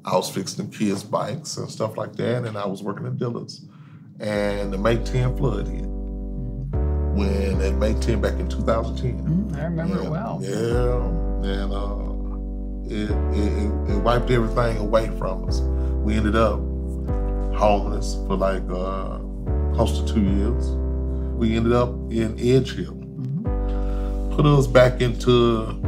I was fixing kids' bikes and stuff like that, and I was working at Dillard's. And the May 10 flood hit. When at May 10 back in 2010. I remember it well. Yeah, and it wiped everything away from us. We ended up homeless for like close to 2 years. We ended up in Edge Hill. Put us back into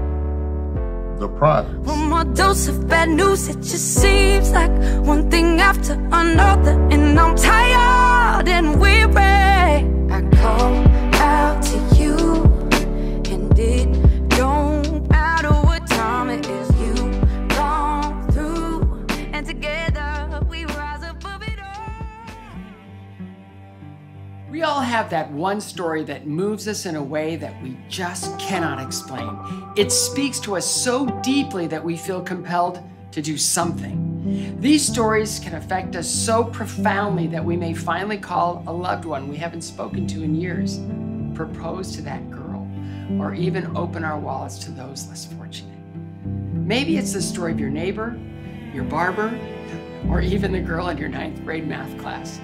the projects. One more dose of bad news, it just seems like one thing after another, and I'm tired and weary. I call out to you, and it don't matter what time it is, you come through, and together we rise above it all. We all have that one story that moves us in a way that we just cannot explain. It speaks to us so deeply that we feel compelled to do something. These stories can affect us so profoundly that we may finally call a loved one we haven't spoken to in years, propose to that girl, or even open our wallets to those less fortunate. Maybe it's the story of your neighbor, your barber, or even the girl in your 9th grade math class.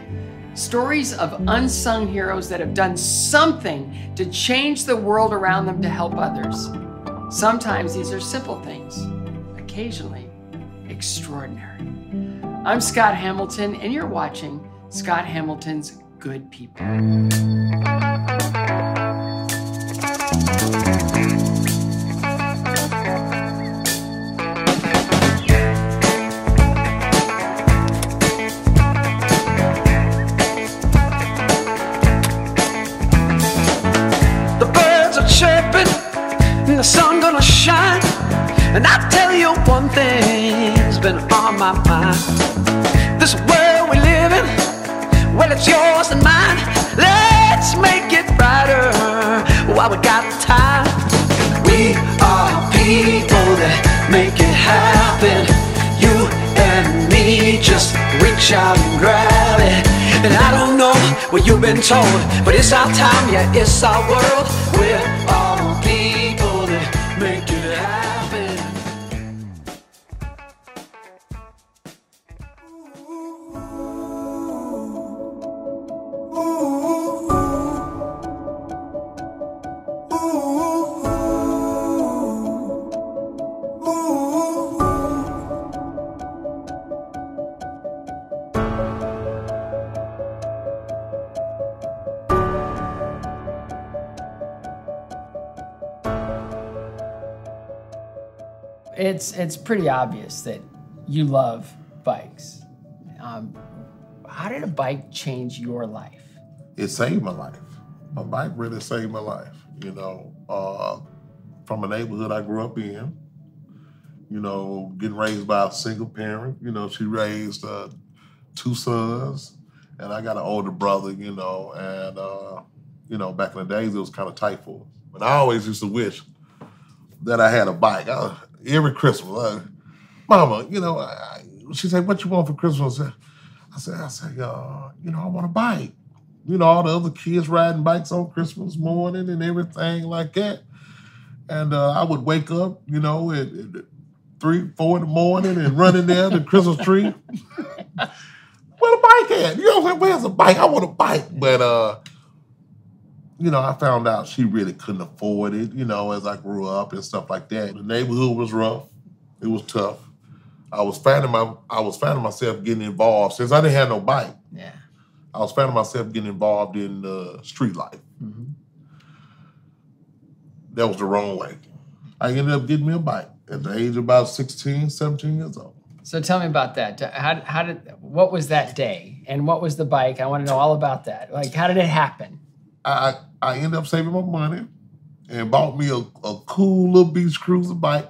Stories of unsung heroes that have done something to change the world around them to help others. Sometimes these are simple things, occasionally extraordinary. I'm Scott Hamilton, and you're watching Scott Hamilton's Good People. The sun gonna shine, and I tell you one thing's been on my mind. This world we live in, well, it's yours and mine. Let's make it brighter while we got time. We are people that make it happen. You and me, just reach out and grab it. And I don't know what you've been told, but it's our time, yeah, it's our world. We're all people that make it happen. It's pretty obvious that you love bikes. How did a bike change your life? It saved my life. A bike really saved my life. You know, from a neighborhood I grew up in, you know, getting raised by a single parent. You know, she raised 2 sons, and I got an older brother, you know, and, you know, back in the days, it was kind of tight for us. But I always used to wish that I had a bike. Every Christmas, Mama, you know, she said, "What you want for Christmas?" I said, you know, I want a bike. You know, all the other kids riding bikes on Christmas morning and everything like that. And I would wake up, you know, at 3, 4 in the morning and run in there to the Christmas tree. Where the bike at? You know what I'm saying? Where's the bike? I want a bike. But, you know, I found out she really couldn't afford it, you know, as I grew up and stuff like that. The neighborhood was rough. It was tough. I was finding myself getting involved since I didn't have no bike. Yeah. I was finding myself getting involved in street life. Mm-hmm. That was the wrong way. I ended up getting me a bike at the age of about 16, 17 years old. So tell me about that. What was that day? And what was the bike? I want to know all about that. Like, how did it happen? I ended up saving my money and bought me a cool little beach cruiser bike,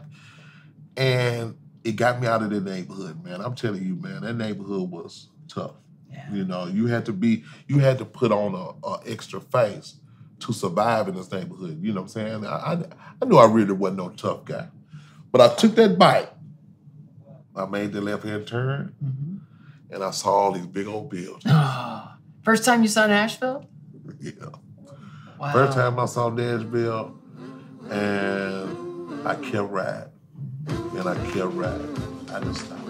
and it got me out of the neighborhood, man. I'm telling you, man, that neighborhood was tough. Yeah. You know, you had to put on a extra face to survive in this neighborhood. You know what I'm saying? I knew I really wasn't no tough guy. But I took that bike, I made the left-hand turn, and I saw all these big old buildings. First time you saw Nashville? Yeah. Wow. First time I saw Nashville, and I kept riding. And I kept riding. I didn't stop.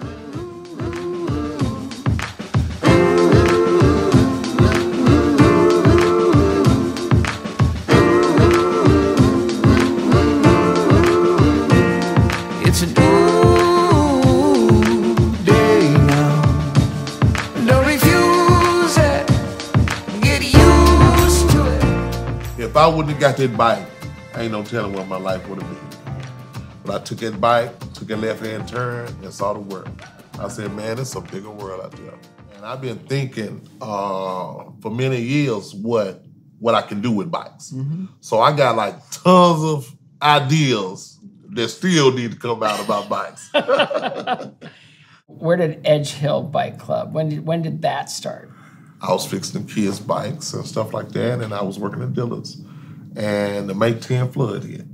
I wouldn't have got that bike, ain't no telling what my life would have been. But I took that bike, took a left-hand turn, and saw the world. I said, man, it's a bigger world out there. And I've been thinking for many years what I can do with bikes. So I got like tons of ideas that still need to come out about bikes. Where did Edge Hill Bike Club, when did that start? I was fixing kids' bikes and stuff like that, and I was working at Dillard's. And the May 10 flood hit.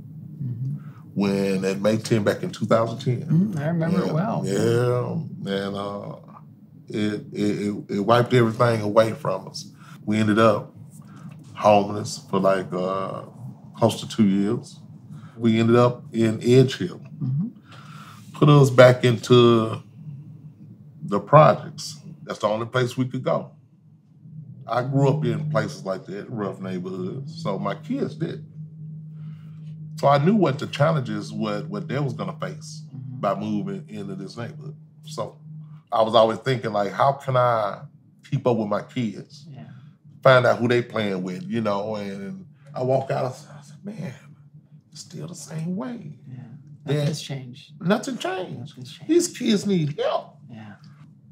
When that May 10 back in 2010. I remember it well. Yeah, and it wiped everything away from us. We ended up homeless for like close to 2 years. We ended up in Edge Hill. Put us back into the projects. That's the only place we could go. I grew up in places like that, rough neighborhoods, so my kids did. So I knew what the challenges, what they was gonna face by moving into this neighborhood. So I was always thinking like, how can I keep up with my kids? Find out who they playing with, you know, and I walk out, I said, man, it's still the same way. Nothing has changed. Nothing changed. These kids need help.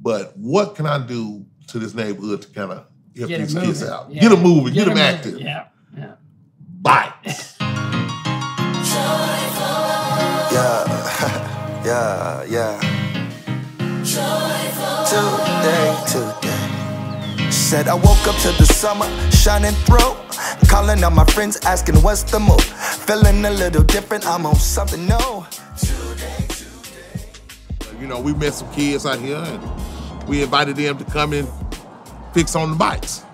But what can I do to this neighborhood to kind of help these kids out? Get them moving, get them active. Bikes. Yeah. Today. Said I woke up to the summer shining through. Calling on my friends, asking what's the move. Feeling a little different, I'm on something new. Today. You know, we met some kids out here and we invited them to come and fix on the bikes.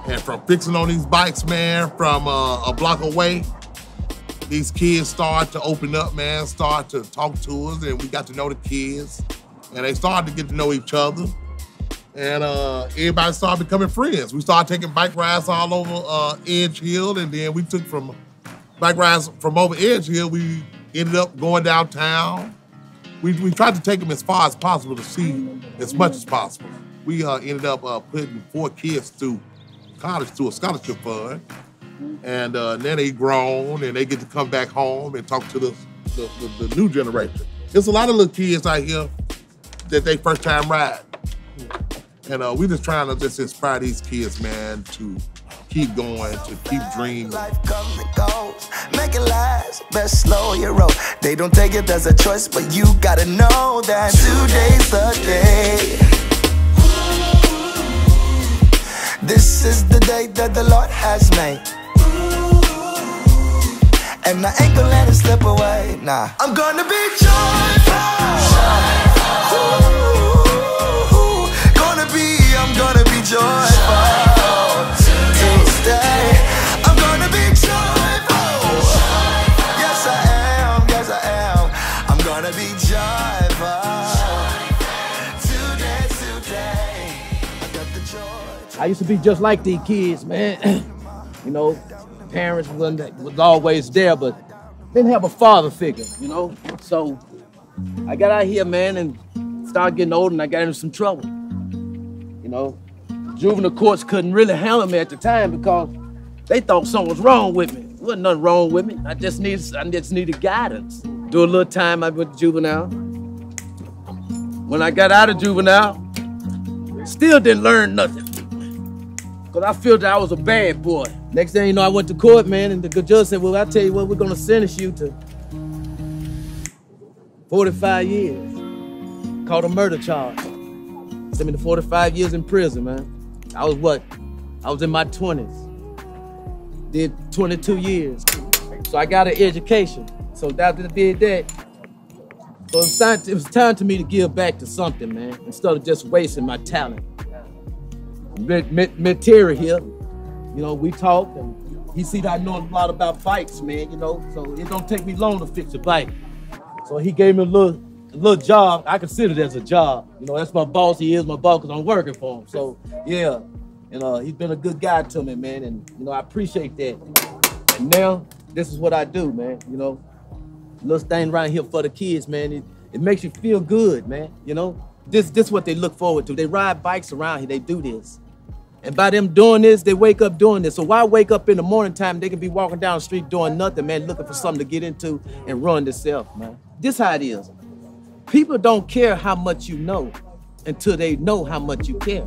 And from fixing on these bikes, man, from a block away, these kids start to open up, man, start to talk to us, and we got to know the kids. And they started to get to know each other. And everybody started becoming friends. We started taking bike rides all over Edge Hill, and then we took from bike rides from over Edge Hill, we ended up going downtown. We tried to take them as far as possible to see as much as possible. We ended up putting 4 kids through college through a scholarship fund. And then they grown and they get to come back home and talk to the new generation. There's a lot of little kids out here that they first time ride. And we just trying to just inspire these kids, man, to keep going, to keep dreaming. Life comes and goes, make it last, best slow your roll. They don't take it as a choice, but you gotta know that today's the day. This is the day that the Lord has made. And I ain't gonna let it slip away, nah. I'm gonna be joyful. I'm gonna be joyful today. I'm gonna be joyful. Yes I am. I'm gonna be joyful today. I got the joy. I used to be just like these kids, man. You know, parents was always there, but didn't have a father figure, you know? So I got out here, man, and started getting older, and I got into some trouble. You know, juvenile courts couldn't really handle me at the time because they thought something was wrong with me. There wasn't nothing wrong with me. I just needed guidance. Do a little time I went to juvenile. When I got out of juvenile, still didn't learn nothing. Because I felt that I was a bad boy. Next thing you know, I went to court, man, and the judge said, well, I tell you what, we're gonna sentence you to 45 years. Called a murder charge. Sent me to 45 years in prison, man. I was in my 20s. Did 22 years. So I got an education. So after I did that, so it was time to me to give back to something, man, instead of just wasting my talent. Met Terry here, you know, we talked, and he see that I know a lot about bikes, man, you know, so it don't take me long to fix a bike. So he gave me a little job. I consider it as a job. You know, that's my boss. He is my boss because I'm working for him. So, yeah. And he's been a good guy to me, man. And, you know, I appreciate that. And now, this is what I do, man. You know, little thing right here for the kids, man. It makes you feel good, man. You know, this is what they look forward to. They ride bikes around here. They do this. And by them doing this, they wake up doing this. So why wake up in the morning time? They can be walking down the street doing nothing, man, looking for something to get into and run themselves, man. This how it is. People don't care how much you know until they know how much you care.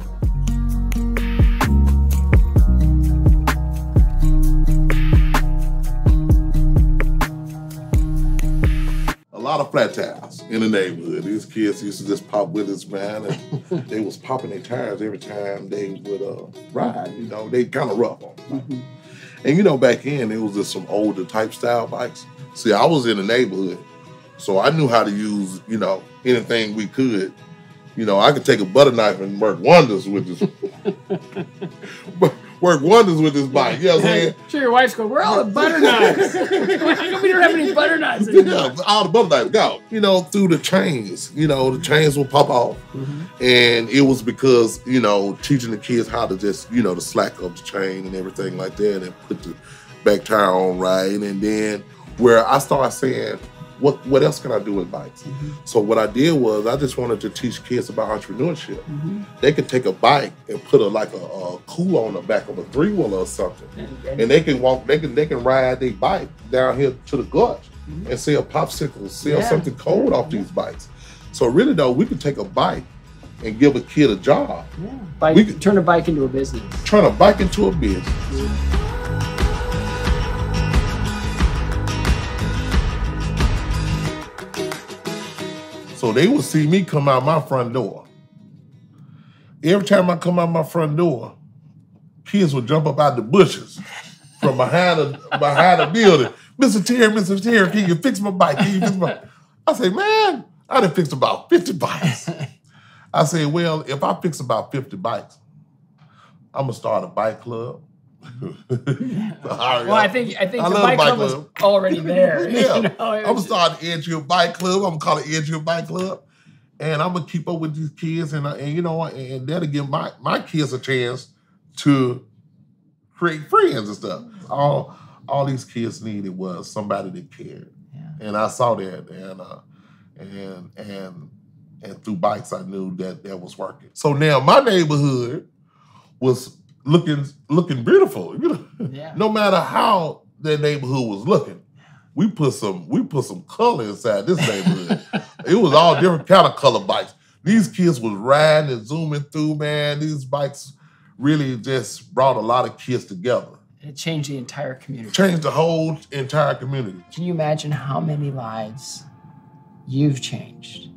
A lot of flat tires in the neighborhood. These kids used to just pop with us, man, and they was popping their tires every time they would ride. You know, they kind of rough on them. And you know, back then, it was just some older type style bikes. See, I was in the neighborhood, so I knew how to use, you know, anything we could. You know, I could take a butter knife and work wonders with this. Work wonders with this bike. You know what I'm saying? Sure, your wife's going, where are all the butter knives? How come we don't have any butter knives anymore? Yeah, all the butter knives go. You know, through the chains. You know, the chains will pop off. And it was because, you know, teaching the kids how to just, you know, to slack up the chain and everything like that and put the back tire on right. And then where I started saying, what else can I do with bikes? So what I did was I just wanted to teach kids about entrepreneurship. They could take a bike and put a cooler on the back of a 3-wheeler or something, and they can walk. They can ride their bike down here to the gulch and sell popsicles, sell something cold off these bikes. So really though, we could take a bike and give a kid a job. We could turn a bike into a business. Turn a bike into a business. So they would see me come out my front door. Every time I come out my front door, kids would jump up out the bushes from behind the building. Mr. Terry, can you fix my bike? Can you fix my... I say, man, I done fixed about 50 bikes. I say, well, if I fix about 50 bikes, I'm gonna start a bike club. Well, I think the bike club was already there. Yeah, you know, I'm gonna start the Edgehill Bike Club. I'm gonna call it Edgehill Bike Club, and I'm gonna keep up with these kids, and you know, and that'll give my kids a chance to create friends and stuff. All these kids needed was somebody that cared, and I saw that, and through bikes, I knew that was working. So now my neighborhood was looking beautiful, you know. No matter how that neighborhood was looking, we put some color inside this neighborhood. It was all different kind of color bikes. These kids was riding and zooming through, man. These bikes really just brought a lot of kids together. It changed the entire community. Changed the whole entire community. Can you imagine how many lives you've changed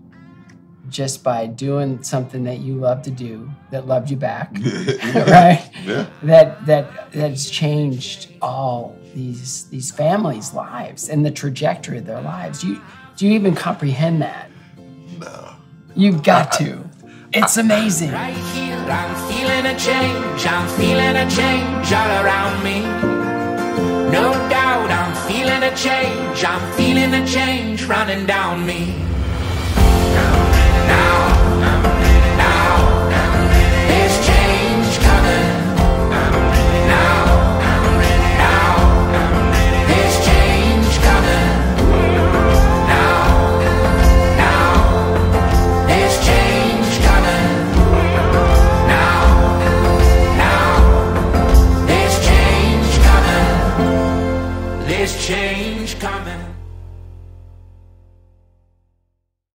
just by doing something that you love to do, that loved you back, right? Yeah. That's changed all these families' lives and the trajectory of their lives. Do you even comprehend that? No. You've got to. It's amazing. Right here, I'm feeling a change. I'm feeling a change all around me. No doubt, I'm feeling a change. I'm feeling a change running down me. There's change coming. There's change coming. There's change coming. There's change coming. There's change coming.